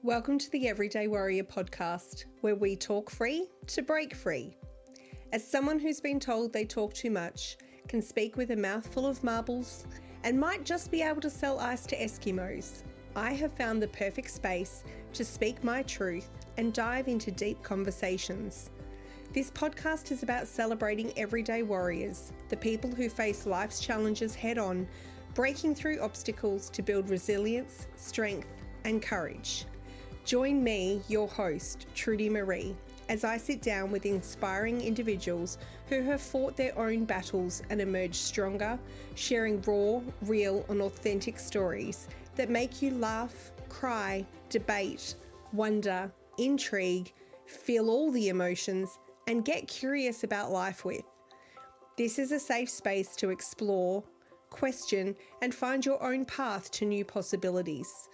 Welcome to the Everyday Warrior podcast, where we talk free to break free. As someone who's been told they talk too much, can speak with a mouthful of marbles, and might just be able to sell ice to Eskimos, I have found the perfect space to speak my truth and dive into deep conversations. This podcast is about celebrating everyday warriors, the people who face life's challenges head on, breaking through obstacles to build resilience, strength, and courage. Join me, your host, Trudy Marie, as I sit down with inspiring individuals who have fought their own battles and emerged stronger, sharing raw, real, and authentic stories that make you laugh, cry, debate, wonder, intrigue, feel all the emotions, and get curious about life with. This is a safe space to explore, question, and find your own path to new possibilities.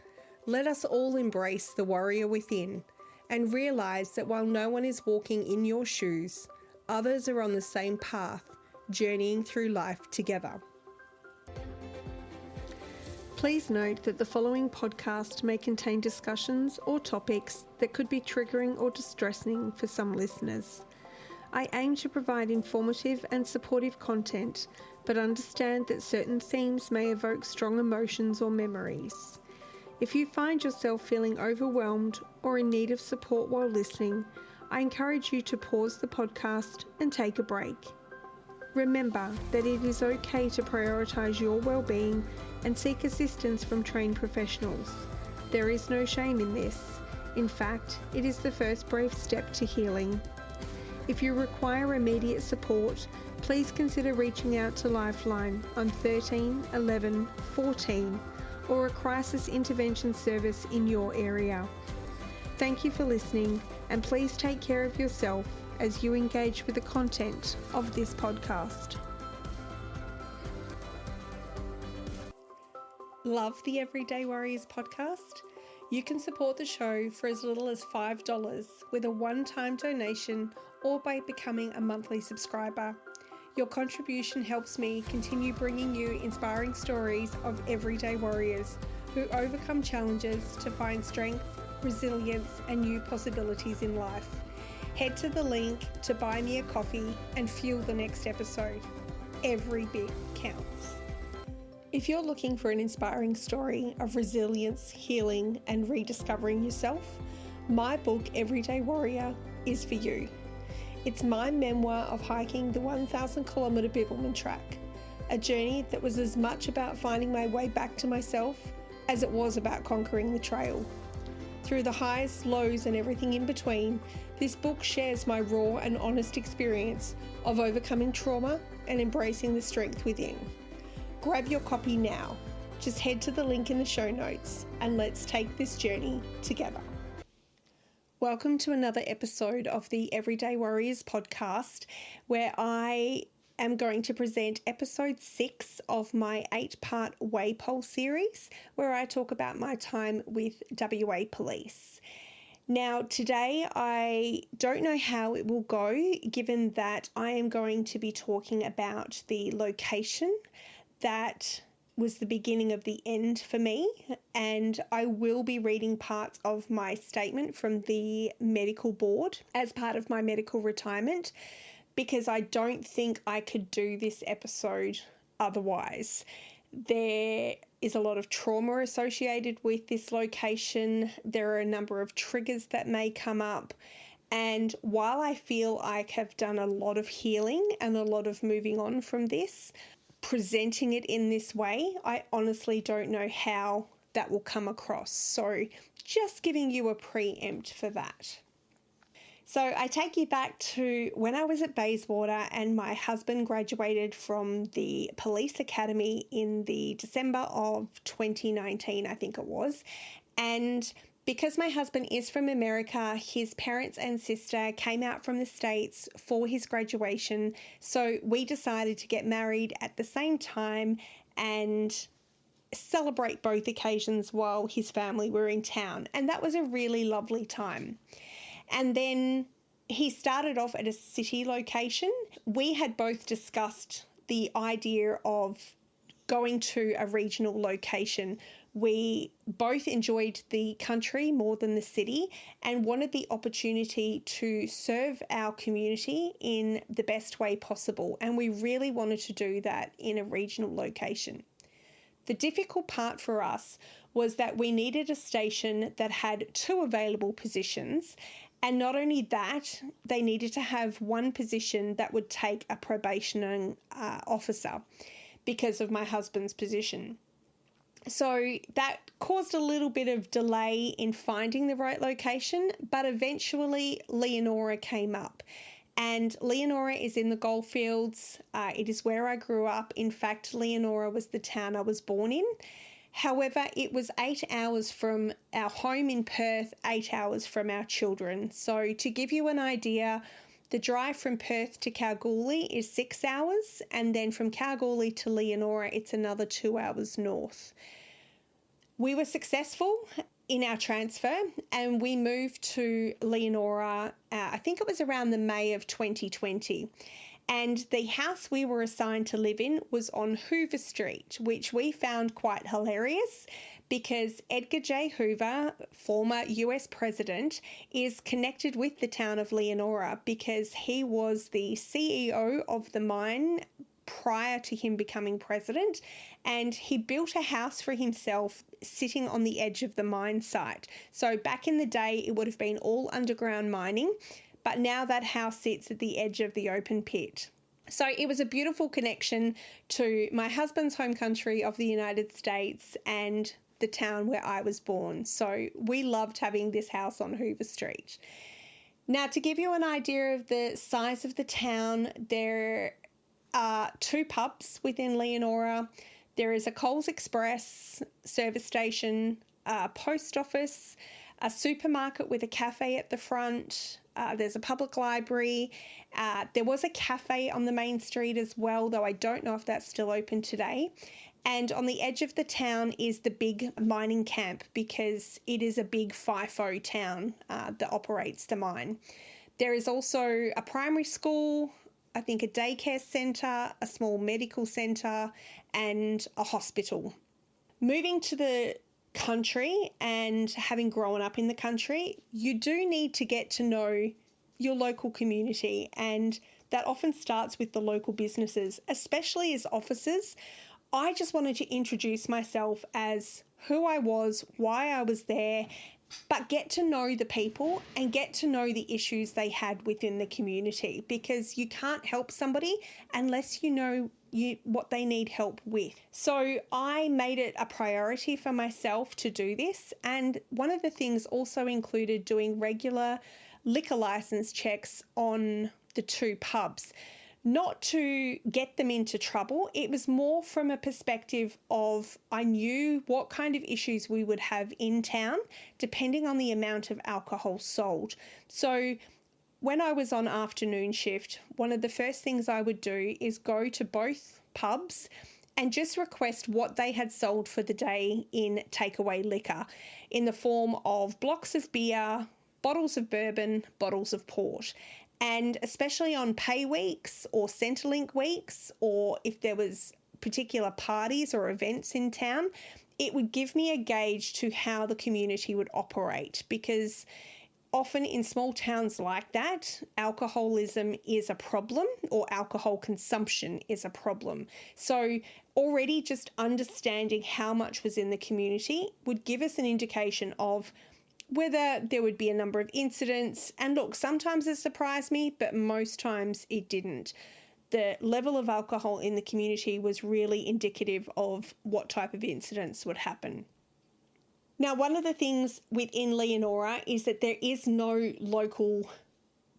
Let us all embrace the warrior within and realise that while no one is walking in your shoes, others are on the same path, journeying through life together. Please note that the following podcast may contain discussions or topics that could be triggering or distressing for some listeners. I aim to provide informative and supportive content, but understand that certain themes may evoke strong emotions or memories. If you find yourself feeling overwhelmed or in need of support while listening, I encourage you to pause the podcast and take a break. Remember that it is okay to prioritise your well-being and seek assistance from trained professionals. There is no shame in this. In fact, it is the first brave step to healing. If you require immediate support, please consider reaching out to Lifeline on 13 11 14 or a crisis intervention service in your area. Thank you for listening, and please take care of yourself as you engage with the content of this podcast. Love the Everyday Warriors podcast? You can support the show for as little as $5 with a one-time donation or by becoming a monthly subscriber. Your contribution helps me continue bringing you inspiring stories of everyday warriors who overcome challenges to find strength, resilience, and new possibilities in life. Head to the link to buy me a coffee and fuel the next episode. Every bit counts. If you're looking for an inspiring story of resilience, healing, and rediscovering yourself, my book, Everyday Warrior, is for you. It's my memoir of hiking the 1,000-kilometre Bibbulmun Track, a journey that was as much about finding my way back to myself as it was about conquering the trail. Through the highs, lows, and everything in between, this book shares my raw and honest experience of overcoming trauma and embracing the strength within. Grab your copy now. Just head to the link in the show notes and let's take this journey together. Welcome to another episode of the Everyday Warriors podcast, where I am going to present episode 6 of my 8-part WAPOL series, where I talk about my time with WA Police. Now, today I don't know how it will go, given that I am going to be talking about the location that was the beginning of the end for me, and I will be reading parts of my statement from the medical board as part of my medical retirement, because I don't think I could do this episode otherwise. There is a lot of trauma associated with this location. There are a number of triggers that may come up, and while I feel I have done a lot of healing and a lot of moving on from this, presenting it in this way, I honestly don't know how that will come across. So just giving you a preempt for that. So I take you back to when I was at Bayswater and my husband graduated from the police academy in the December of 2019, I think it was. And because my husband is from America, his parents and sister came out from the States for his graduation. So we decided to get married at the same time and celebrate both occasions while his family were in town. And that was a really lovely time. And then he started off at a city location. We had both discussed the idea of going to a regional location We both enjoyed the country more than the city and wanted the opportunity to serve our community in the best way possible. And we really wanted to do that in a regional location. The difficult part for us was that we needed a station that had 2 available positions. And not only that, they needed to have 1 position that would take a probationary officer because of my husband's position. So that caused a little bit of delay in finding the right location, but eventually Leonora came up. And Leonora is in the goldfields. It is where I grew up. In fact, Leonora was the town I was born in. However, it was 8 hours from our home in Perth, 8 hours from our children. So to give you an idea, the drive from Perth to Kalgoorlie is 6 hours, and then from Kalgoorlie to Leonora, it's another 2 hours north. We were successful in our transfer and we moved to Leonora, I think it was around the May of 2020. And the house we were assigned to live in was on Hoover Street, which we found quite hilarious because Edgar J. Hoover, former US president, is connected with the town of Leonora because he was the CEO of the mine prior to him becoming president, and he built a house for himself sitting on the edge of the mine site. So back in the day, it would have been all underground mining, but now that house sits at the edge of the open pit. So it was a beautiful connection to my husband's home country of the United States and the town where I was born. So we loved having this house on Hoover Street. Now, to give you an idea of the size of the town, there are 2 pubs within Leonora. There is a Coles Express service station, a post office, a supermarket with a cafe at the front. There's a public library. There was a cafe on the main street as well, though I don't know if that's still open today. And on the edge of the town is the big mining camp because it is a big FIFO town that operates the mine. There is also a primary school, I think a daycare centre, a small medical centre, and a hospital. Moving to the country and having grown up in the country, you do need to get to know your local community, and that often starts with the local businesses, especially as officers. I just wanted to introduce myself as who I was, why I was there, but get to know the people and get to know the issues they had within the community, because you can't help somebody unless you know what they need help with. So I made it a priority for myself to do this, and one of the things also included doing regular liquor license checks on the 2 pubs. Not to get them into trouble, it was more from a perspective of I knew what kind of issues we would have in town depending on the amount of alcohol sold. So when I was on afternoon shift, one of the first things I would do is go to both pubs and just request what they had sold for the day in takeaway liquor in the form of blocks of beer, bottles of bourbon, bottles of port. And especially on pay weeks or Centrelink weeks, or if there was particular parties or events in town, it would give me a gauge to how the community would operate, because often in small towns like that, alcoholism is a problem, or alcohol consumption is a problem. So already just understanding how much was in the community would give us an indication of whether there would be a number of incidents. And look, sometimes it surprised me, but most times it didn't. The level of alcohol in the community was really indicative of what type of incidents would happen. Now, one of the things within Leonora is that there is no local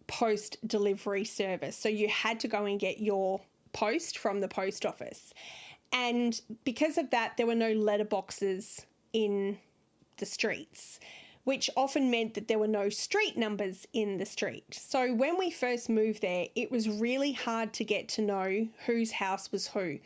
post delivery service. So you had to go and get your post from the post office. And because of that, there were no letterboxes in the streets, which often meant that there were no street numbers in the street. So when we first moved there, it was really hard to get to know whose house was who.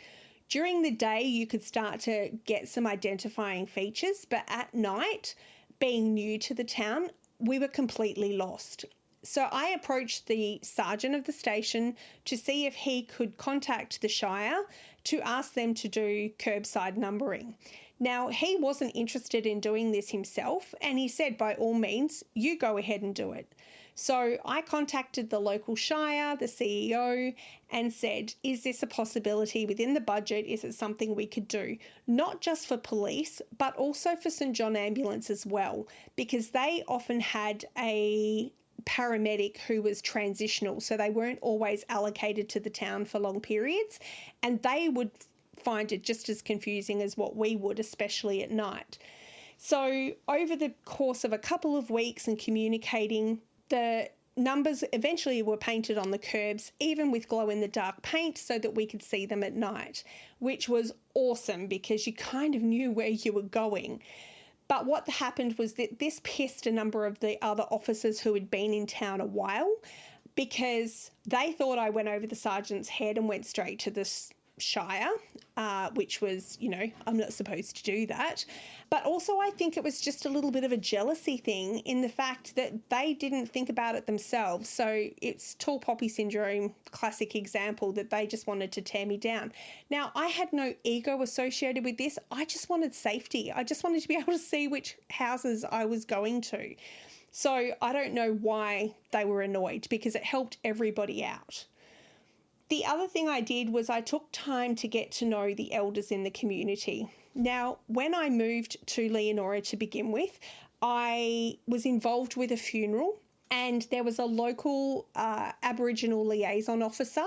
During the day, you could start to get some identifying features, but at night, being new to the town, we were completely lost. So I approached the sergeant of the station to see if he could contact the Shire to ask them to do curbside numbering. Now, he wasn't interested in doing this himself, and he said, by all means, you go ahead and do it. So I contacted the local shire, the CEO, and said, is this a possibility within the budget? Is it something we could do? Not just for police, but also for St John Ambulance as well, because they often had a paramedic who was transitional, so they weren't always allocated to the town for long periods, and they would find it just as confusing as what we would, especially at night. So over the course of a couple of weeks and communicating, the numbers eventually were painted on the curbs, even with glow-in-the-dark paint, so that we could see them at night, which was awesome because you kind of knew where you were going. But what happened was that this pissed a number of the other officers who had been in town a while, because they thought I went over the sergeant's head and went straight to the shire, which was, I'm not supposed to do that. But also I think it was just a little bit of a jealousy thing in the fact that they didn't think about it themselves. So it's tall poppy syndrome, classic example, that they just wanted to tear me down. Now, I had no ego associated with this. I just wanted safety. I just wanted to be able to see which houses I was going to. So I don't know why they were annoyed, because it helped everybody out. The other thing I did was I took time to get to know the elders in the community. Now, when I moved to Leonora to begin with, I was involved with a funeral, and there was a local Aboriginal liaison officer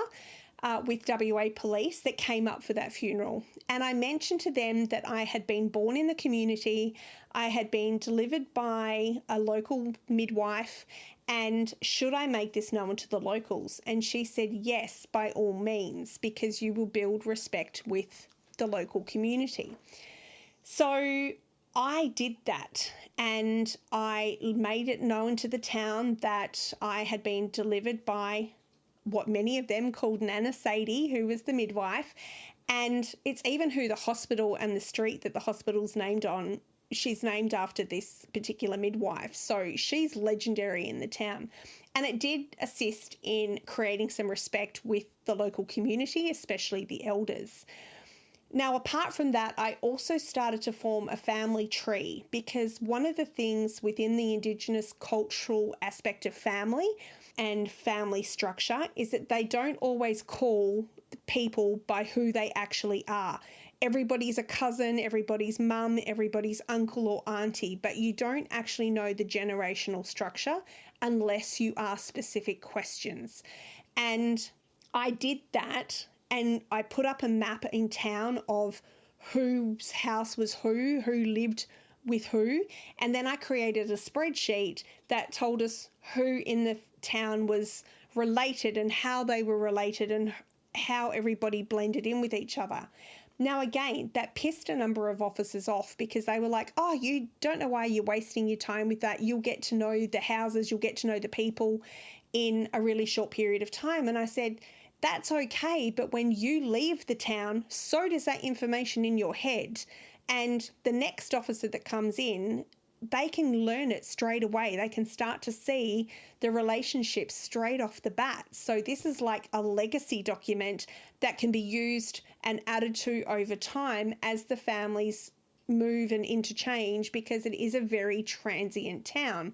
with WA Police that came up for that funeral. And I mentioned to them that I had been born in the community, I had been delivered by a local midwife, and should I make this known to the locals? And she said, yes, by all means, because you will build respect with the local community. So I did that, and I made it known to the town that I had been delivered by what many of them called Nana Sadie, who was the midwife. And it's even who the hospital and the street that the hospital's named on, she's named after this particular midwife. So she's legendary in the town. And it did assist in creating some respect with the local community, especially the elders. Now, apart from that, I also started to form a family tree, because one of the things within the Indigenous cultural aspect of family and family structure is that they don't always call people by who they actually are. Everybody's a cousin, everybody's mum, everybody's uncle or auntie, but you don't actually know the generational structure unless you ask specific questions. And I did that, and I put up a map in town of whose house was who lived with who, and then I created a spreadsheet that told us who in the town was related and how they were related and how everybody blended in with each other. Now, again, that pissed a number of officers off, because they were like, oh, you don't know why you're wasting your time with that. You'll get to know the houses, you'll get to know the people in a really short period of time. And I said, that's okay, but when you leave the town, so does that information in your head. And the next officer that comes in, they can learn it straight away. They can start to see the relationships straight off the bat. So this is like a legacy document that can be used and added to over time as the families move and interchange, because it is a very transient town.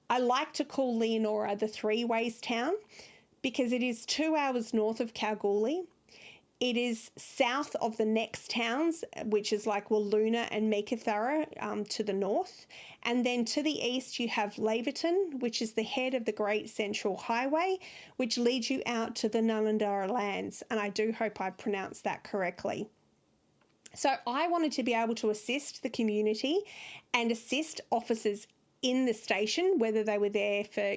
I like to call Leonora the three ways town, because it is 2 hours north of Kalgoorlie. It is south of the next towns, which is like Walloona and Meekatharra to the north. And then to the east, you have Laverton, which is the head of the Great Central Highway, which leads you out to the Nunandara lands. And I do hope I pronounced that correctly. So I wanted to be able to assist the community and assist officers in the station, whether they were there for,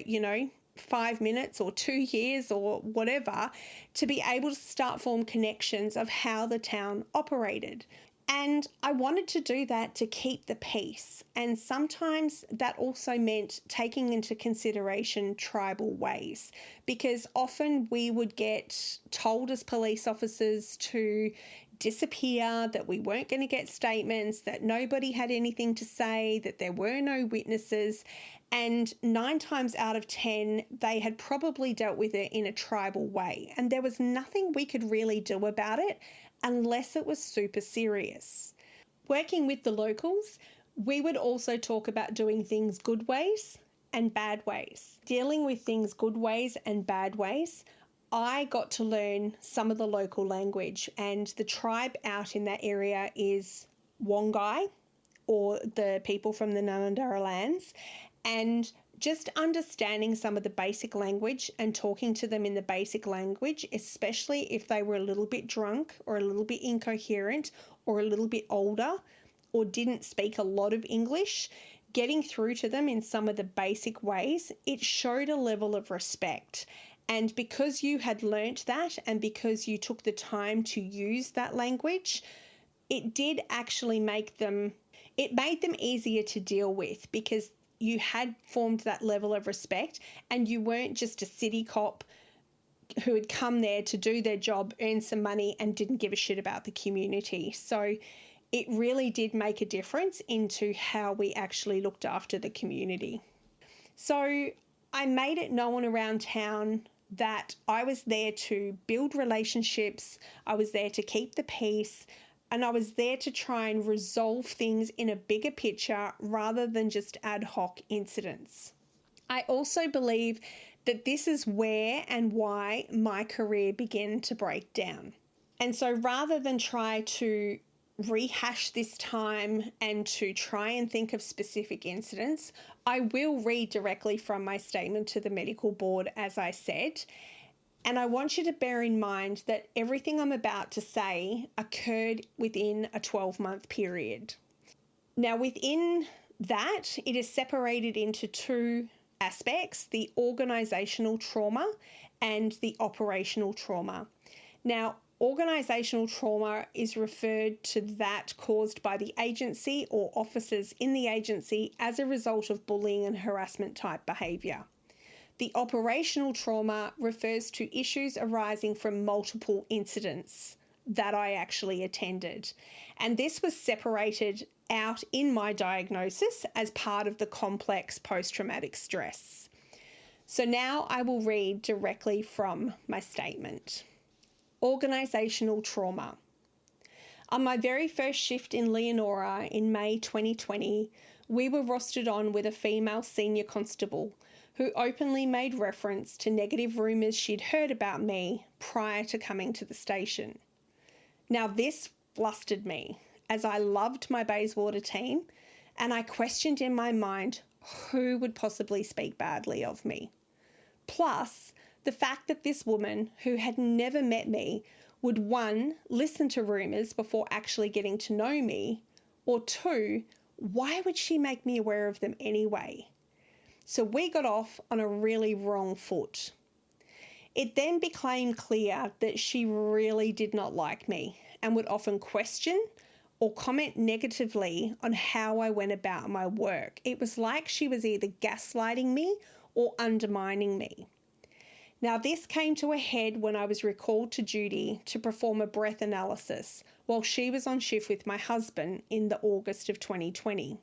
5 minutes or 2 years or whatever, to be able to start form connections of how the town operated. And I wanted to do that to keep the peace. And sometimes that also meant taking into consideration tribal ways, because often we would get told as police officers to disappear, that we weren't going to get statements, that nobody had anything to say, that there were no witnesses. And 9 times out of 10, they had probably dealt with it in a tribal way. And there was nothing we could really do about it unless it was super serious. Working with the locals, we would also talk about doing things good ways and bad ways. Dealing with things good ways and bad ways, I got to learn some of the local language, and the tribe out in that area is Wongai, or the people from the Ngundarra lands, and just understanding some of the basic language and talking to them in the basic language, especially if they were a little bit drunk or a little bit incoherent or a little bit older or didn't speak a lot of English, getting through to them in some of the basic ways, it showed a level of respect. And because you had learnt that and because you took the time to use that language, it did actually make them, it made them easier to deal with because you had formed that level of respect and you weren't just a city cop who had come there to do their job, earn some money and didn't give a shit about the community. So it really did make a difference into how we actually looked after the community. So I made it known around town that I was there to build relationships, I was there to keep the peace, and I was there to try and resolve things in a bigger picture rather than just ad hoc incidents. I also believe that this is where and why my career began to break down. And so rather than try to rehash this time and to try and think of specific incidents, I will read directly from my statement to the medical board, as I said. And I want you to bear in mind that everything I'm about to say occurred within a 12-month period. Now, within that, it is separated into two aspects, the organisational trauma and the operational trauma. Now, organisational trauma is referred to that caused by the agency or officers in the agency as a result of bullying and harassment type behaviour. The operational trauma refers to issues arising from multiple incidents that I actually attended. And this was separated out in my diagnosis as part of the complex post-traumatic stress. So now I will read directly from my statement. Organisational trauma. On my very first shift in Leonora in May 2020, we were rostered on with a female senior constable who openly made reference to negative rumours she'd heard about me prior to coming to the station. Now this flustered me, as I loved my Bayswater team, and I questioned in my mind who would possibly speak badly of me. Plus, the fact that this woman, who had never met me, would 1, listen to rumours before actually getting to know me, or 2, why would she make me aware of them anyway? So we got off on a really wrong foot. It then became clear that she really did not like me and would often question or comment negatively on how I went about my work. It was like she was either gaslighting me or undermining me. Now, this came to a head when I was recalled to duty to perform a breath analysis while she was on shift with my husband in the August of 2020.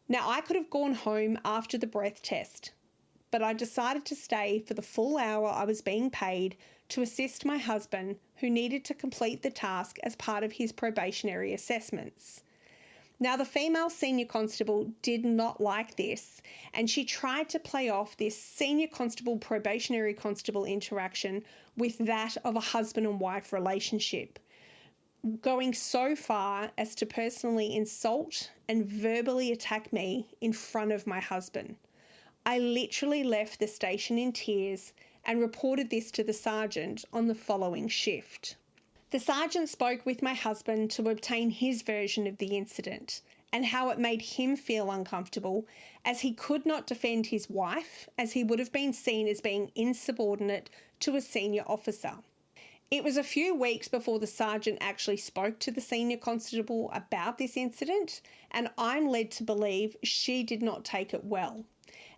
Now, I could have gone home after the breath test, but I decided to stay for the full hour I was being paid to assist my husband, who needed to complete the task as part of his probationary assessments. Now, the female senior constable did not like this, and she tried to play off this senior constable probationary constable interaction with that of a husband and wife relationship, going so far as to personally insult and verbally attack me in front of my husband. I literally left the station in tears and reported this to the sergeant on the following shift. The sergeant spoke with my husband to obtain his version of the incident and how it made him feel uncomfortable, as he could not defend his wife, as he would have been seen as being insubordinate to a senior officer. It was a few weeks before the sergeant actually spoke to the senior constable about this incident, and I'm led to believe she did not take it well,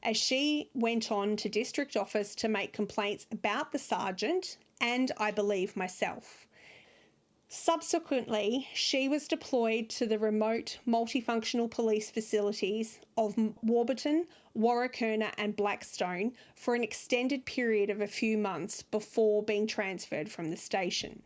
as she went on to district office to make complaints about the sergeant and, I believe, myself. Subsequently, she was deployed to the remote multifunctional police facilities of Warburton, Warrakurna and Blackstone for an extended period of a few months before being transferred from the station.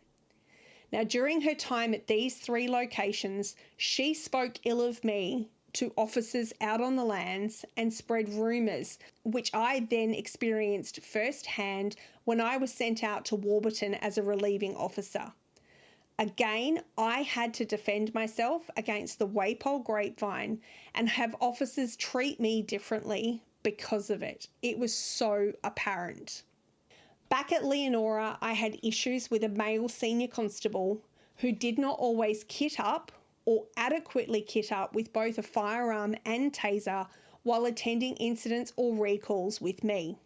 Now, during her time at these 3 locations, she spoke ill of me to officers out on the lands and spread rumours, which I then experienced firsthand when I was sent out to Warburton as a relieving officer. Again, I had to defend myself against the WAPOL grapevine and have officers treat me differently because of it. It was so apparent. Back at Leonora, I had issues with a male senior constable who did not always kit up or adequately kit up with both a firearm and taser while attending incidents or recalls with me.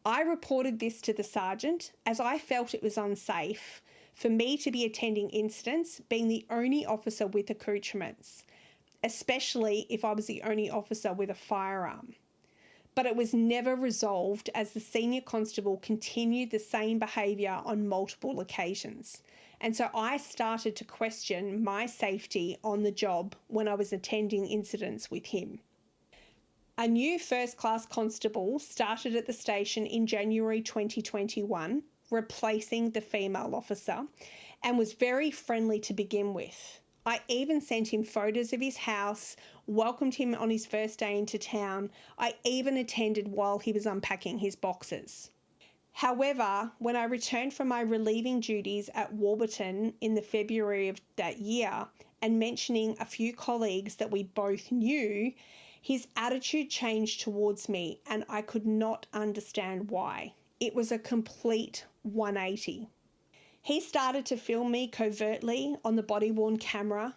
I reported this to the sergeant as I felt it was unsafe for me to be attending incidents being the only officer with accoutrements, especially if I was the only officer with a firearm. But it was never resolved as the senior constable continued the same behaviour on multiple occasions. And so I started to question my safety on the job when I was attending incidents with him. A new first-class constable started at the station in January 2021, replacing the female officer, and was very friendly to begin with. I even sent him photos of his house, welcomed him on his first day into town. I even attended while he was unpacking his boxes. However, when I returned from my relieving duties at Warburton in the February of that year and mentioning a few colleagues that we both knew, his attitude changed towards me and I could not understand why. It was a complete 180. He started to film me covertly on the body-worn camera,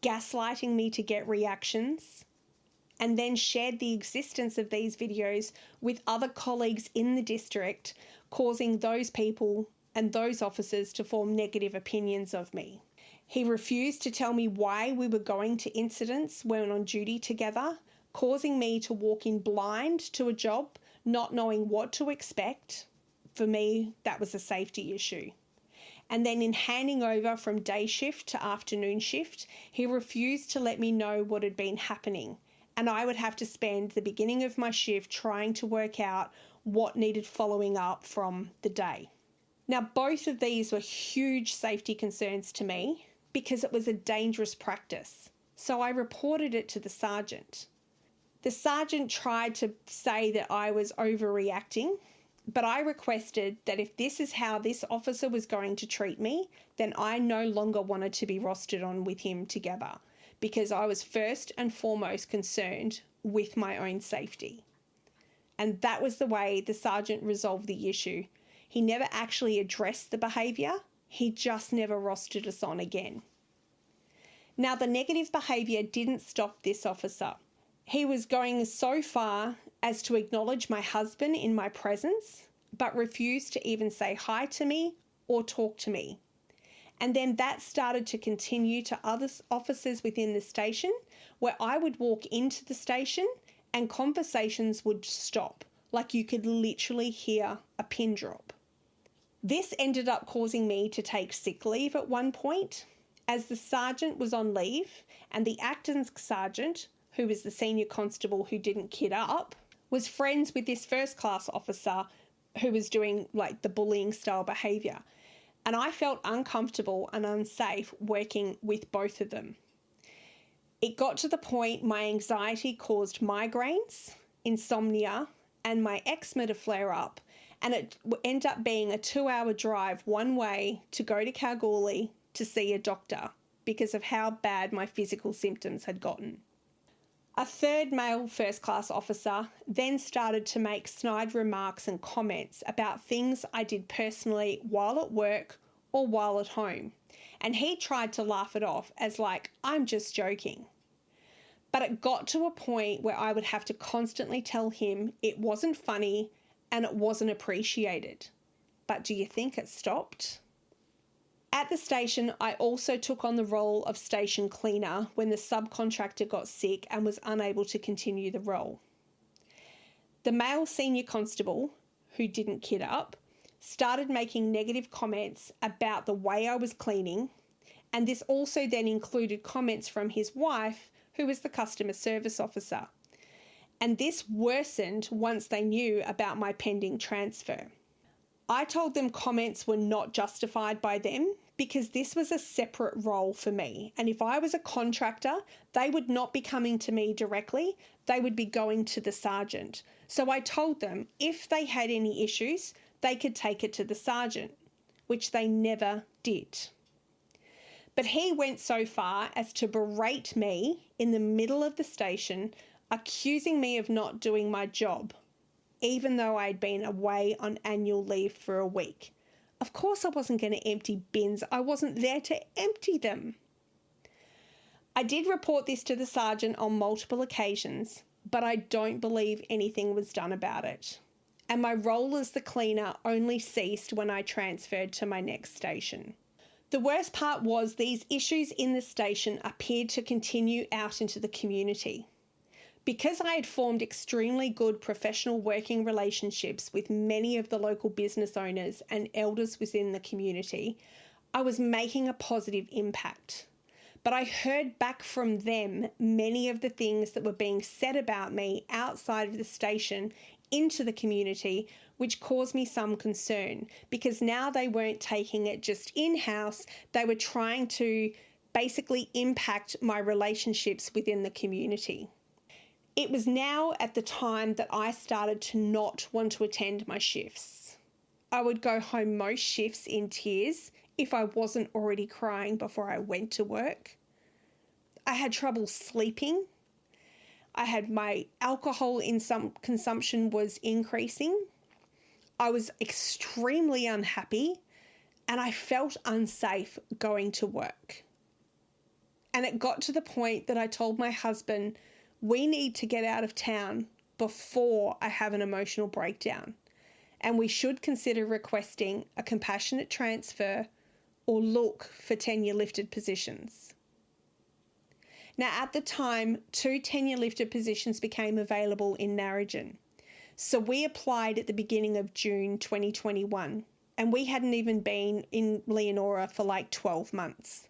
gaslighting me to get reactions, and then shared the existence of these videos with other colleagues in the district, causing those people and those officers to form negative opinions of me. He refused to tell me why we were going to incidents when on duty together, causing me to walk in blind to a job, not knowing what to expect. For me, that was a safety issue. And then in handing over from day shift to afternoon shift, he refused to let me know what had been happening. And I would have to spend the beginning of my shift trying to work out what needed following up from the day. Now, both of these were huge safety concerns to me because it was a dangerous practice. So I reported it to the sergeant. The sergeant tried to say that I was overreacting, but I requested that if this is how this officer was going to treat me, then I no longer wanted to be rostered on with him together because I was first and foremost concerned with my own safety. And that was the way the sergeant resolved the issue. He never actually addressed the behaviour, he just never rostered us on again. Now, the negative behaviour didn't stop this officer. He was going so far as to acknowledge my husband in my presence, but refused to even say hi to me or talk to me. And then that started to continue to other officers within the station, where I would walk into the station and conversations would stop, like you could literally hear a pin drop. This ended up causing me to take sick leave at one point, as the sergeant was on leave and the acting sergeant, who was the senior constable who didn't kit up, was friends with this first class officer who was doing like the bullying style behaviour. And I felt uncomfortable and unsafe working with both of them. It got to the point my anxiety caused migraines, insomnia, and my eczema to flare up. And it ended up being a 2-hour drive one way to go to Kalgoorlie to see a doctor because of how bad my physical symptoms had gotten. A third male first-class officer then started to make snide remarks and comments about things I did personally while at work or while at home, and he tried to laugh it off as like, I'm just joking. But it got to a point where I would have to constantly tell him it wasn't funny and it wasn't appreciated. But do you think it stopped? At the station, I also took on the role of station cleaner when the subcontractor got sick and was unable to continue the role. The male senior constable, who didn't kit up, started making negative comments about the way I was cleaning, and this also then included comments from his wife, who was the customer service officer. And this worsened once they knew about my pending transfer. I told them comments were not justified by them because this was a separate role for me. And if I was a contractor, they would not be coming to me directly, they would be going to the sergeant. So I told them if they had any issues, they could take it to the sergeant, which they never did. But he went so far as to berate me in the middle of the station, accusing me of not doing my job, even though I'd been away on annual leave for a week. Of course I wasn't going to empty bins. I wasn't there to empty them. I did report this to the sergeant on multiple occasions, but I don't believe anything was done about it. And my role as the cleaner only ceased when I transferred to my next station. The worst part was these issues in the station appeared to continue out into the community. Because I had formed extremely good professional working relationships with many of the local business owners and elders within the community, I was making a positive impact. But I heard back from them many of the things that were being said about me outside of the station into the community, which caused me some concern, because now they weren't taking it just in-house, they were trying to basically impact my relationships within the community. It was now at the time that I started to not want to attend my shifts. I would go home most shifts in tears if I wasn't already crying before I went to work. I had trouble sleeping. I had my alcohol consumption was increasing. I was extremely unhappy and I felt unsafe going to work. And it got to the point that I told my husband, we need to get out of town before I have an emotional breakdown, and we should consider requesting a compassionate transfer or look for tenure lifted positions. Now, at the time, 2 tenure lifted positions became available in Narrogin. So we applied at the beginning of June 2021, and we hadn't even been in Leonora for like 12 months.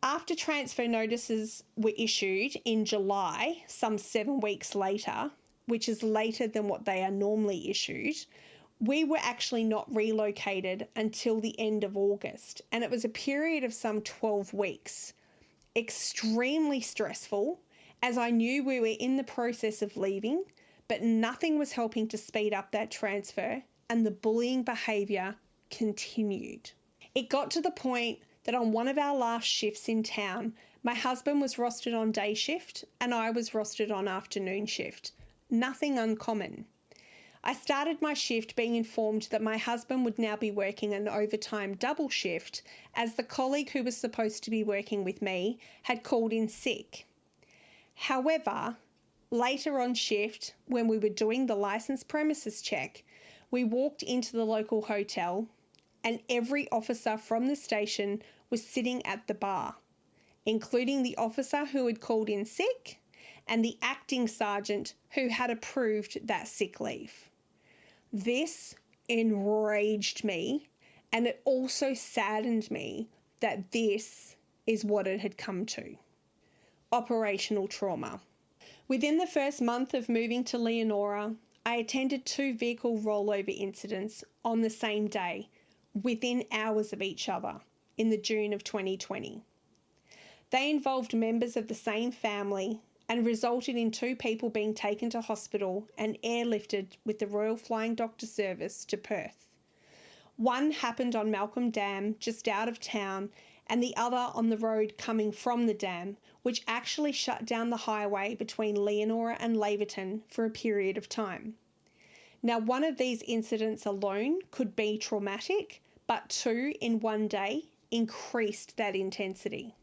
After transfer notices were issued in July, some 7 weeks later, which is later than what they are normally issued, we were actually not relocated until the end of August, and it was a period of some 12 weeks. Extremely stressful, as I knew we were in the process of leaving, but nothing was helping to speed up that transfer, and the bullying behaviour continued. It got to the point that on one of our last shifts in town, my husband was rostered on day shift and I was rostered on afternoon shift. Nothing uncommon. I started my shift being informed that my husband would now be working an overtime double shift, as the colleague who was supposed to be working with me had called in sick. However, later on shift, when we were doing the licensed premises check, we walked into the local hotel and every officer from the station was sitting at the bar, including the officer who had called in sick and the acting sergeant who had approved that sick leave. This enraged me, and it also saddened me that this is what it had come to. Operational trauma. Within the first month of moving to Leonora, I attended 2 vehicle rollover incidents on the same day, within hours of each other, in the June of 2020. They involved members of the same family and resulted in 2 people being taken to hospital and airlifted with the Royal Flying Doctor Service to Perth. One happened on Malcolm Dam, just out of town, and the other on the road coming from the dam, which actually shut down the highway between Leonora and Laverton for a period of time. Now, one of these incidents alone could be traumatic, but 2 in one day increased that intensity.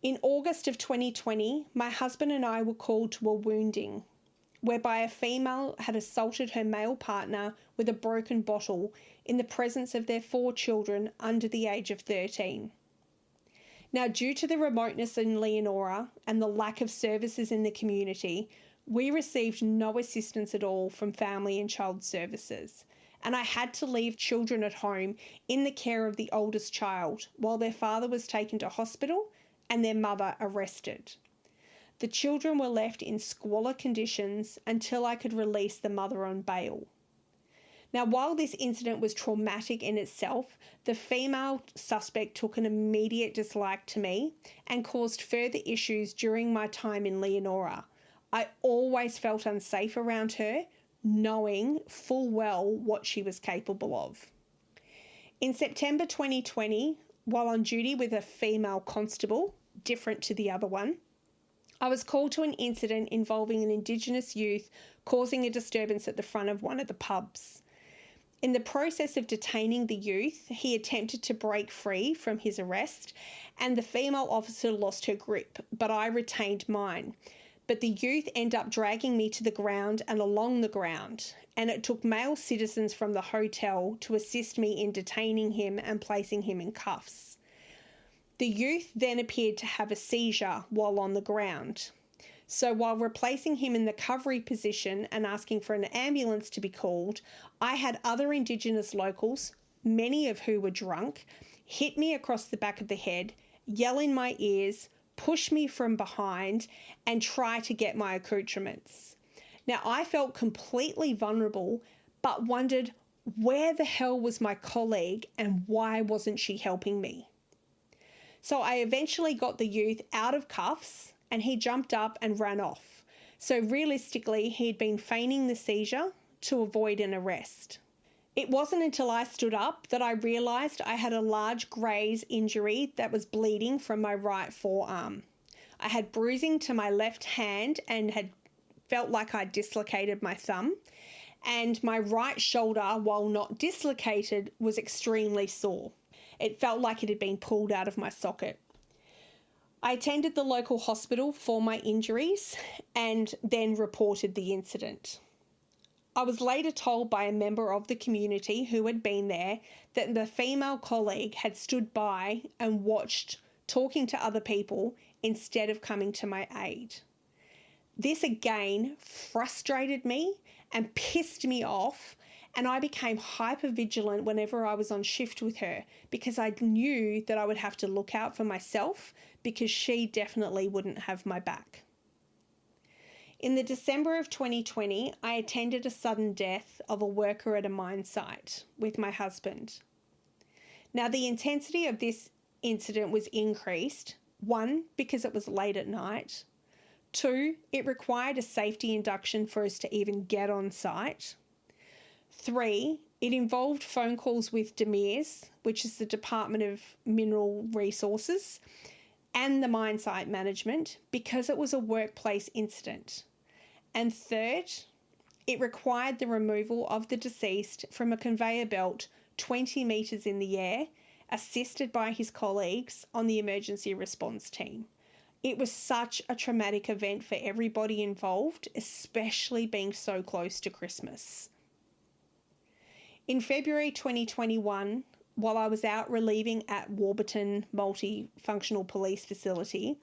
In August of 2020, my husband and I were called to a wounding, whereby a female had assaulted her male partner with a broken bottle in the presence of their 4 children under the age of 13. Now, due to the remoteness in Leonora and the lack of services in the community, we received no assistance at all from Family and Child Services, and I had to leave children at home in the care of the oldest child while their father was taken to hospital and their mother arrested. The children were left in squalor conditions until I could release the mother on bail. Now, while this incident was traumatic in itself, the female suspect took an immediate dislike to me and caused further issues during my time in Leonora. I always felt unsafe around her, knowing full well what she was capable of. In September 2020, while on duty with a female constable, different to the other one, I was called to an incident involving an Indigenous youth causing a disturbance at the front of one of the pubs. In the process of detaining the youth, he attempted to break free from his arrest, and the female officer lost her grip, but I retained mine. But the youth ended up dragging me to the ground and along the ground, and it took male citizens from the hotel to assist me in detaining him and placing him in cuffs. The youth then appeared to have a seizure while on the ground. So while replacing him in the recovery position and asking for an ambulance to be called, I had other Indigenous locals, many of who were drunk, hit me across the back of the head, yell in my ears, push me from behind, and try to get my accoutrements. Now, I felt completely vulnerable, but wondered where the hell was my colleague and why wasn't she helping me? So I eventually got the youth out of cuffs and he jumped up and ran off. So realistically, he'd been feigning the seizure to avoid an arrest. It wasn't until I stood up that I realised I had a large graze injury that was bleeding from my right forearm. I had bruising to my left hand and had felt like I dislocated my thumb, and my right shoulder, while not dislocated, was extremely sore. It felt like it had been pulled out of my socket. I attended the local hospital for my injuries and then reported the incident. I was later told by a member of the community who had been there that the female colleague had stood by and watched, talking to other people instead of coming to my aid. This again frustrated me and pissed me off, and I became hyper-vigilant whenever I was on shift with her because I knew that I would have to look out for myself because she definitely wouldn't have my back. In the December of 2020, I attended a sudden death of a worker at a mine site with my husband. Now, the intensity of this incident was increased. 1, because it was late at night. 2, it required a safety induction for us to even get on site. 3, it involved phone calls with DMIRS, which is the Department of Mineral Resources, and the mine site management because it was a workplace incident. And 3rd, it required the removal of the deceased from a conveyor belt 20 metres in the air, assisted by his colleagues on the emergency response team. It was such a traumatic event for everybody involved, especially being so close to Christmas. In February 2021, while I was out relieving at Warburton Multifunctional Police Facility,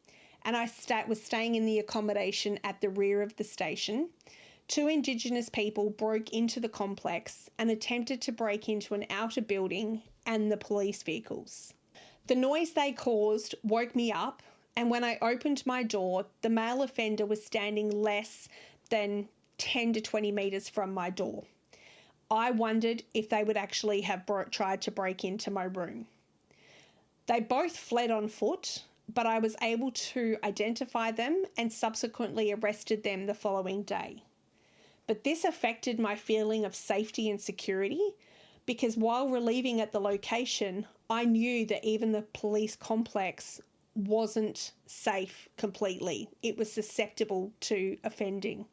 and I was staying in the accommodation at the rear of the station, 2 Indigenous people broke into the complex and attempted to break into an outer building and the police vehicles. The noise they caused woke me up, and when I opened my door, the male offender was standing less than 10 to 20 metres from my door. I wondered if they would actually have tried to break into my room. They both fled on foot, but I was able to identify them and subsequently arrested them the following day. But this affected my feeling of safety and security because while relieving at the location, I knew that even the police complex wasn't safe completely. It was susceptible to offending.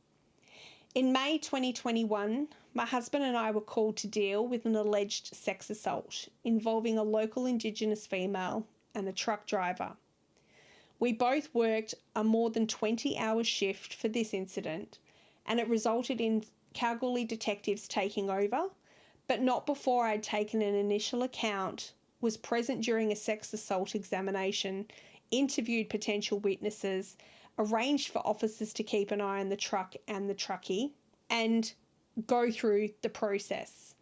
In May 2021, my husband and I were called to deal with an alleged sex assault involving a local Indigenous female and a truck driver. We both worked a more than 20-hour shift for this incident, and it resulted in Kalgoorlie detectives taking over, but not before I'd taken an initial account, was present during a sex assault examination, interviewed potential witnesses, arranged for officers to keep an eye on the truck and the truckie, and go through the process.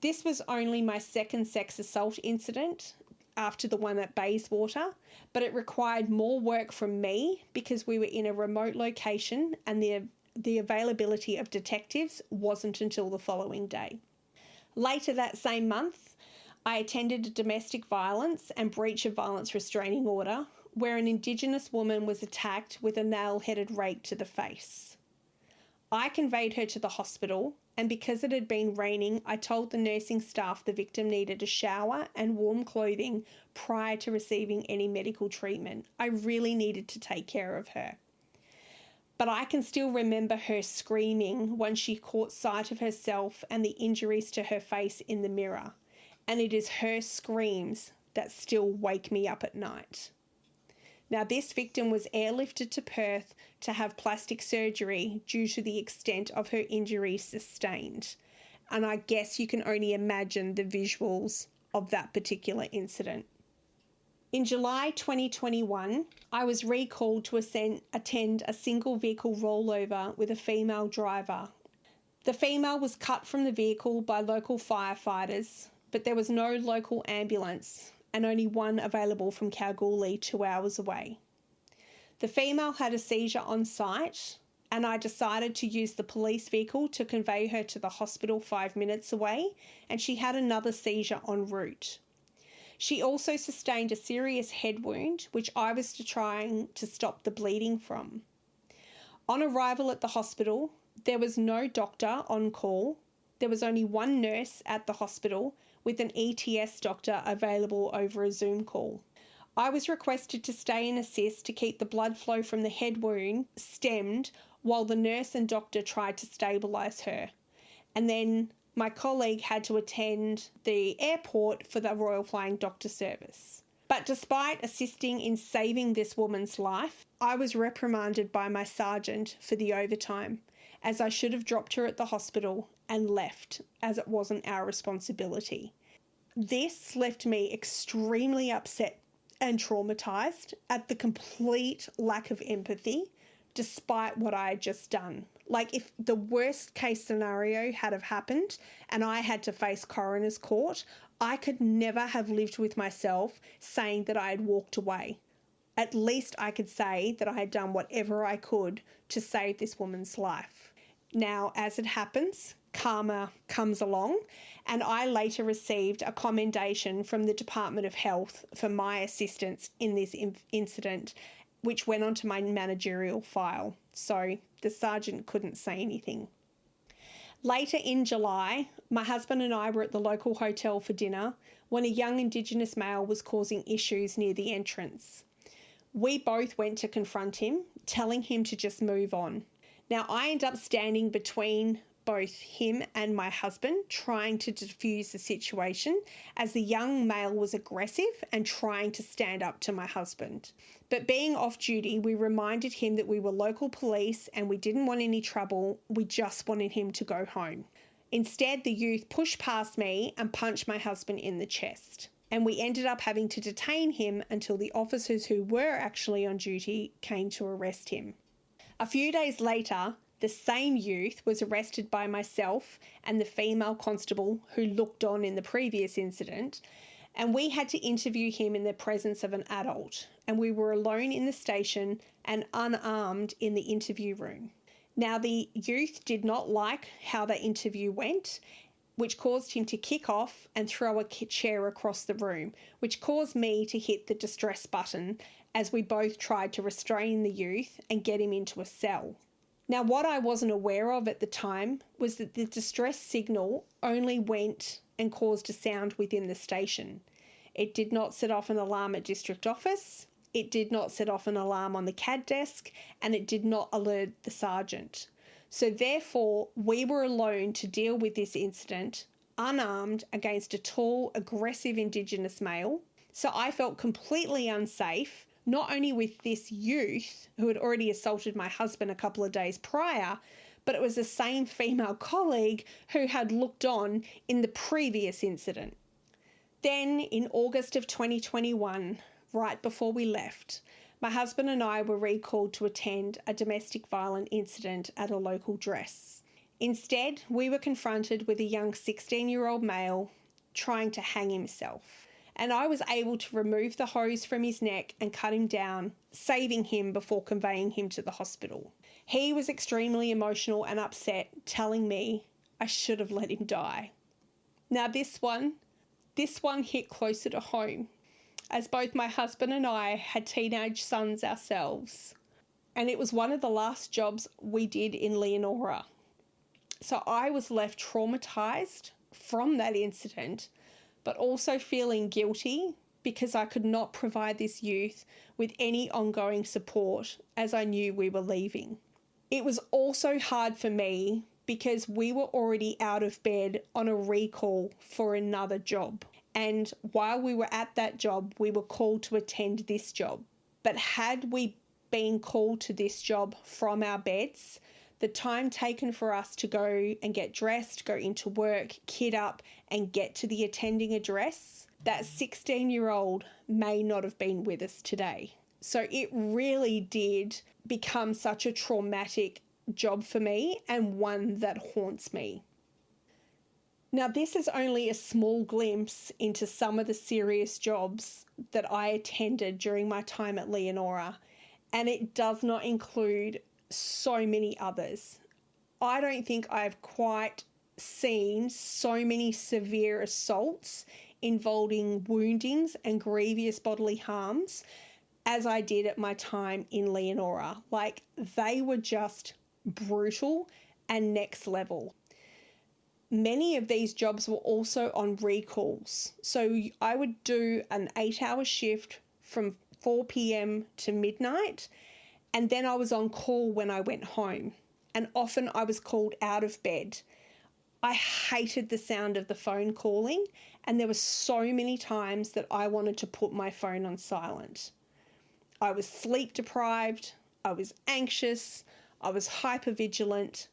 This was only my second sex assault incident after the one at Bayswater, but it required more work from me because we were in a remote location and the availability of detectives wasn't until the following day. Later that same month, I attended a domestic violence and breach of violence restraining order where an Indigenous woman was attacked with a nail-headed rake to the face. I conveyed her to the hospital, and because it had been raining, I told the nursing staff the victim needed a shower and warm clothing prior to receiving any medical treatment. I really needed to take care of her. But I can still remember her screaming when she caught sight of herself and the injuries to her face in the mirror. And it is her screams that still wake me up at night. Now, this victim was airlifted to Perth to have plastic surgery due to the extent of her injuries sustained. And I guess you can only imagine the visuals of that particular incident. In July 2021, I was recalled to attend a single vehicle rollover with a female driver. The female was cut from the vehicle by local firefighters, but there was no local ambulance and only one available from Kalgoorlie 2 hours away. The female had a seizure on site, and I decided to use the police vehicle to convey her to the hospital 5 minutes away, and she had another seizure en route. She also sustained a serious head wound, which I was trying to stop the bleeding from. On arrival at the hospital, there was no doctor on call. There was only one nurse at the hospital with an ETS doctor available over a Zoom call. I was requested to stay and assist to keep the blood flow from the head wound stemmed while the nurse and doctor tried to stabilise her. And then my colleague had to attend the airport for the Royal Flying Doctor Service. But despite assisting in saving this woman's life, I was reprimanded by my sergeant for the overtime, as I should have dropped her at the hospital and left, as it wasn't our responsibility. This left me extremely upset and traumatised at the complete lack of empathy, despite what I had just done. Like, if the worst case scenario had have happened and I had to face coroner's court, I could never have lived with myself saying that I had walked away. At least I could say that I had done whatever I could to save this woman's life. Now, as it happens, karma comes along, and I later received a commendation from the Department of Health for my assistance in this incident, which went onto my managerial file, so the sergeant couldn't say anything. Later in July, my husband and I were at the local hotel for dinner when a young Indigenous male was causing issues near the entrance. We both went to confront him, telling him to just move on. Now, I end up standing between both him and my husband, trying to defuse the situation, as the young male was aggressive and trying to stand up to my husband. But being off duty, we reminded him that we were local police and we didn't want any trouble. We just wanted him to go home. Instead, the youth pushed past me and punched my husband in the chest. And we ended up having to detain him until the officers who were actually on duty came to arrest him. A few days later, the same youth was arrested by myself and the female constable who looked on in the previous incident, and we had to interview him in the presence of an adult, and we were alone in the station and unarmed in the interview room. Now, the youth did not like how the interview went, which caused him to kick off and throw a chair across the room, which caused me to hit the distress button as we both tried to restrain the youth and get him into a cell. Now, what I wasn't aware of at the time was that the distress signal only went and caused a sound within the station. It did not set off an alarm at district office, it did not set off an alarm on the CAD desk, and it did not alert the sergeant. So therefore, we were alone to deal with this incident, unarmed, against a tall, aggressive Indigenous male. So I felt completely unsafe, not only with this youth who had already assaulted my husband a couple of days prior, but it was the same female colleague who had looked on in the previous incident. Then in August of 2021, right before we left, my husband and I were recalled to attend a domestic violence incident at a local dress. Instead, we were confronted with a young 16-year-old male trying to hang himself, and I was able to remove the hose from his neck and cut him down, saving him before conveying him to the hospital. He was extremely emotional and upset, telling me I should have let him die. Now this one hit closer to home, as both my husband and I had teenage sons ourselves. And it was one of the last jobs we did in Leonora. So I was left traumatised from that incident, but also feeling guilty because I could not provide this youth with any ongoing support as I knew we were leaving. It was also hard for me because we were already out of bed on a recall for another job. And while we were at that job, we were called to attend this job. But had we been called to this job from our beds, the time taken for us to go and get dressed, go into work, kit up, and get to the attending address, that 16-year-old may not have been with us today. So it really did become such a traumatic job for me, and one that haunts me. Now, this is only a small glimpse into some of the serious jobs that I attended during my time at Leonora, and it does not include so many others. I don't think I've quite seen so many severe assaults involving woundings and grievous bodily harms as I did at my time in Leonora. Like, they were just brutal and next level. Many of these jobs were also on recalls. So I would do an 8-hour shift from 4 p.m. to midnight, and then I was on call when I went home. And often I was called out of bed. I hated the sound of the phone calling, and there were so many times that I wanted to put my phone on silent. I was sleep deprived, I was anxious, I was hypervigilant,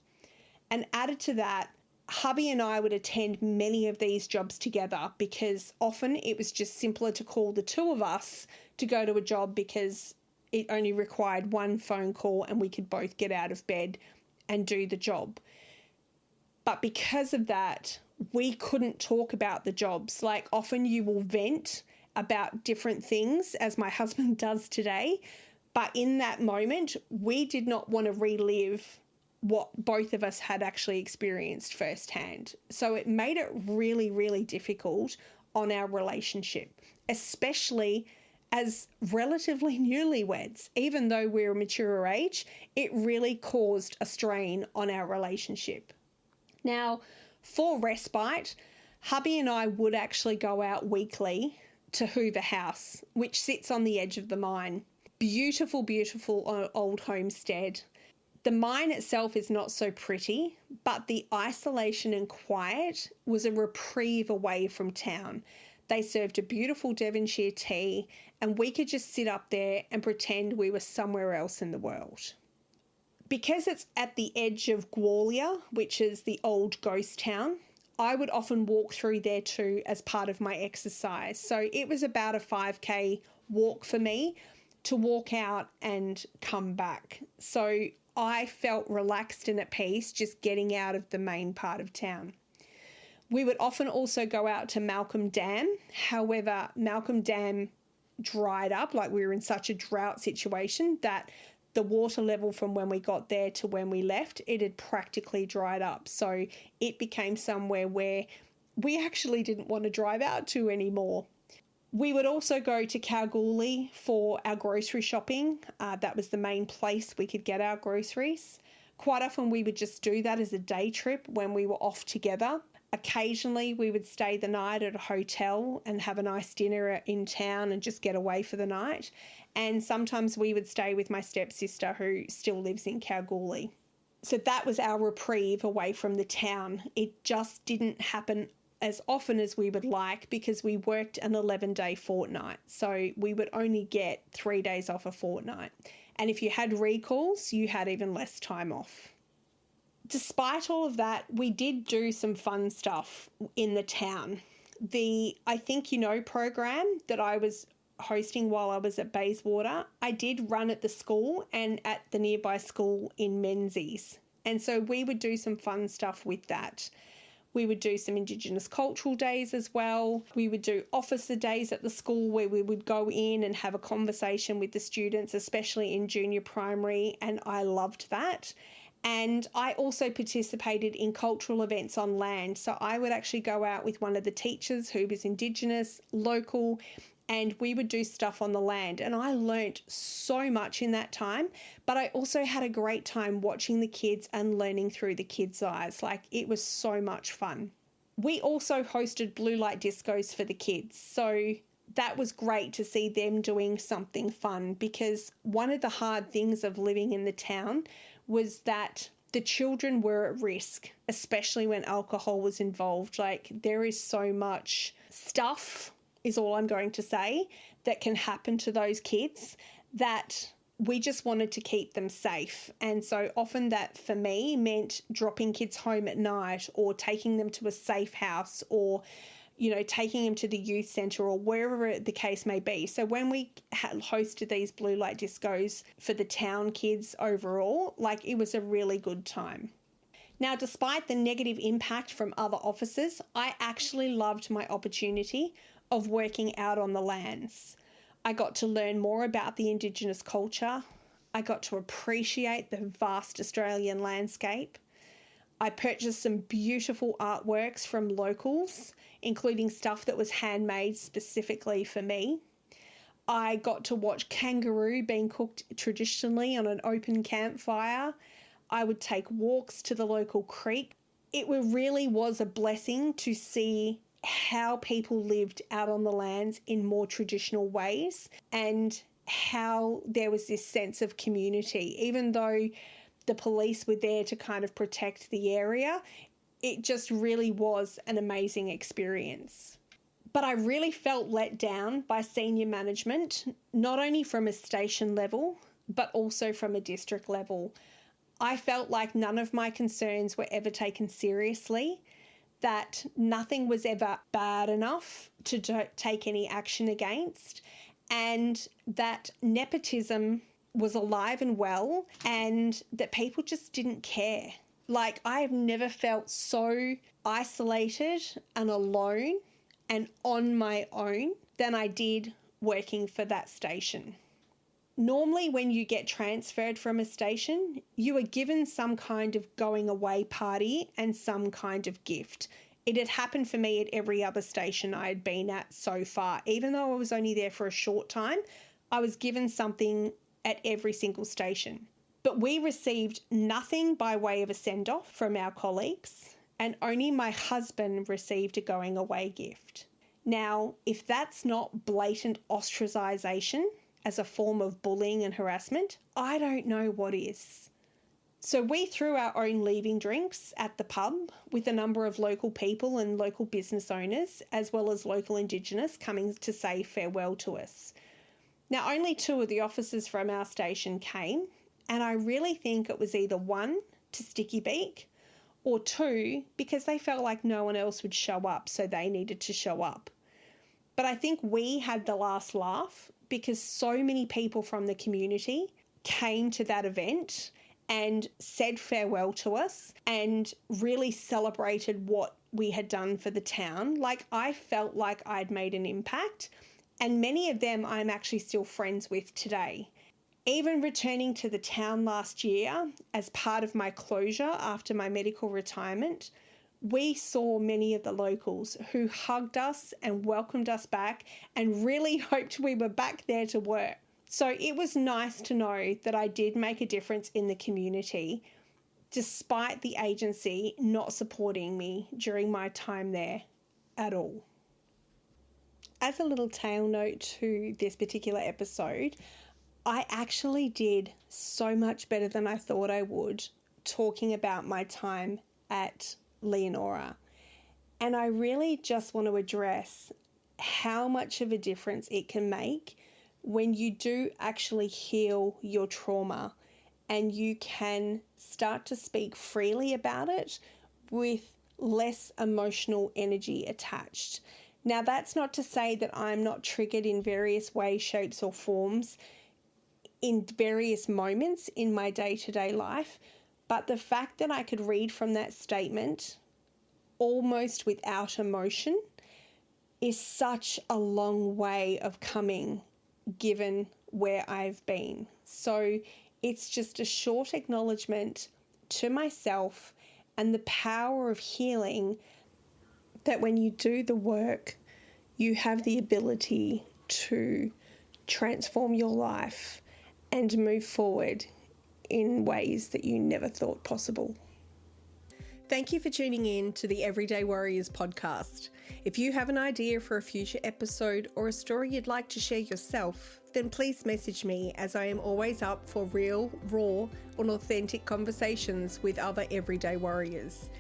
and added to that, hubby and I would attend many of these jobs together because often it was just simpler to call the two of us to go to a job because it only required one phone call and we could both get out of bed and do the job. But because of that, we couldn't talk about the jobs. Like, often you will vent about different things, as my husband does today. But in that moment, we did not want to relive what both of us had actually experienced firsthand. So it made it really, really difficult on our relationship, especially as relatively newlyweds. Even though we're a mature age, it really caused a strain on our relationship. Now, for respite, hubby and I would actually go out weekly to Hoover House, which sits on the edge of the mine. Beautiful, beautiful old homestead. The mine itself is not so pretty, but the isolation and quiet was a reprieve away from town. They served a beautiful Devonshire tea, and we could just sit up there and pretend we were somewhere else in the world. Because it's at the edge of Gwalia, which is the old ghost town, I would often walk through there too as part of my exercise. So it was about a 5K walk for me to walk out and come back. So I felt relaxed and at peace just getting out of the main part of town. We would often also go out to Malcolm Dam. However, Malcolm Dam dried up, like we were in such a drought situation that the water level from when we got there to when we left, it had practically dried up. So it became somewhere where we actually didn't want to drive out to anymore. We would also go to Kalgoorlie for our grocery shopping. That was the main place we could get our groceries. Quite often we would just do that as a day trip when we were off together. Occasionally we would stay the night at a hotel and have a nice dinner in town and just get away for the night. And sometimes we would stay with my stepsister who still lives in Kalgoorlie. So that was our reprieve away from the town. It just didn't happen as often as we would like because we worked an 11-day fortnight. So we would only get 3 days off a fortnight. And if you had recalls, you had even less time off. Despite all of that, we did do some fun stuff in the town. The I Think You Know program that I was hosting while I was at Bayswater, I did run at the school and at the nearby school in Menzies. And so we would do some fun stuff with that. We would do some Indigenous cultural days as well. We would do officer days at the school where we would go in and have a conversation with the students, especially in junior primary, and I loved that. And I also participated in cultural events on land. So I would actually go out with one of the teachers who was Indigenous, local, and we would do stuff on the land. And I learnt so much in that time, but I also had a great time watching the kids and learning through the kids' eyes. Like, it was so much fun. We also hosted blue light discos for the kids. So that was great to see them doing something fun, because one of the hard things of living in the town was that the children were at risk, especially when alcohol was involved. Like, there is so much stuff, is all I'm going to say, that can happen to those kids that we just wanted to keep them safe. And so often that for me meant dropping kids home at night, or taking them to a safe house, or taking them to the youth centre, or wherever the case may be. So when we hosted these blue light discos for the town kids overall, like, it was a really good time. Now, despite the negative impact from other officers, I actually loved my opportunity of working out on the lands. I got to learn more about the Indigenous culture. I got to appreciate the vast Australian landscape. I purchased some beautiful artworks from locals, including stuff that was handmade specifically for me. I got to watch kangaroo being cooked traditionally on an open campfire. I would take walks to the local creek. It really was a blessing to see how people lived out on the lands in more traditional ways, and how there was this sense of community. Even though the police were there to kind of protect the area, it just really was an amazing experience. But I really felt let down by senior management, not only from a station level, but also from a district level. I felt like none of my concerns were ever taken seriously, that nothing was ever bad enough to take any action against, and that nepotism was alive and well, and that people just didn't care. Like, I have never felt so isolated and alone and on my own than I did working for that station. Normally, when you get transferred from a station, you are given some kind of going away party and some kind of gift. It had happened for me at every other station I had been at so far. Even though I was only there for a short time, I was given something at every single station. But we received nothing by way of a send-off from our colleagues, and only my husband received a going away gift. Now, if that's not blatant ostracisation as a form of bullying and harassment, I don't know what is. So we threw our own leaving drinks at the pub with a number of local people and local business owners, as well as local Indigenous coming to say farewell to us. Now, only 2 of the officers from our station came, and I really think it was either 1, to sticky beak, or 2, because they felt like no one else would show up, so they needed to show up. But I think we had the last laugh, because so many people from the community came to that event and said farewell to us and really celebrated what we had done for the town. Like, I felt like I'd made an impact, and many of them I'm actually still friends with today. Even returning to the town last year as part of my closure after my medical retirement, we saw many of the locals who hugged us and welcomed us back and really hoped we were back there to work. So it was nice to know that I did make a difference in the community, despite the agency not supporting me during my time there at all. As a little tail note to this particular episode, I actually did so much better than I thought I would talking about my time at Leonora. And I really just want to address how much of a difference it can make when you do actually heal your trauma and you can start to speak freely about it with less emotional energy attached. Now, that's not to say that I'm not triggered in various ways, shapes, or forms in various moments in my day-to-day life, but the fact that I could read from that statement almost without emotion is such a long way of coming given where I've been. So it's just a short acknowledgement to myself and the power of healing, that when you do the work, you have the ability to transform your life and move forward in ways that you never thought possible. Thank you for tuning in to the Everyday Warriors podcast. If you have an idea for a future episode or a story you'd like to share yourself, then please message me, as I am always up for real, raw, and authentic conversations with other everyday warriors.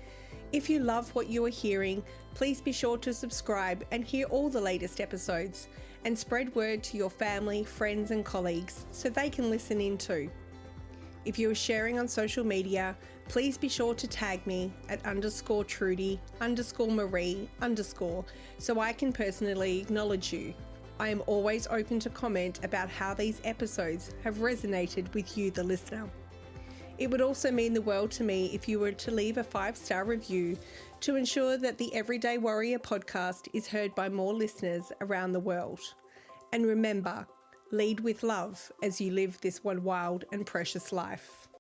If you love what you are hearing, please be sure to subscribe and hear all the latest episodes, and spread word to your family, friends and colleagues so they can listen in too. If you are sharing on social media, please be sure to tag me at _Trudy_Marie_ so I can personally acknowledge you. I am always open to comment about how these episodes have resonated with you, the listener. It would also mean the world to me if you were to leave a 5-star review to ensure that the Everyday Warrior podcast is heard by more listeners around the world. And remember, lead with love as you live this one wild and precious life.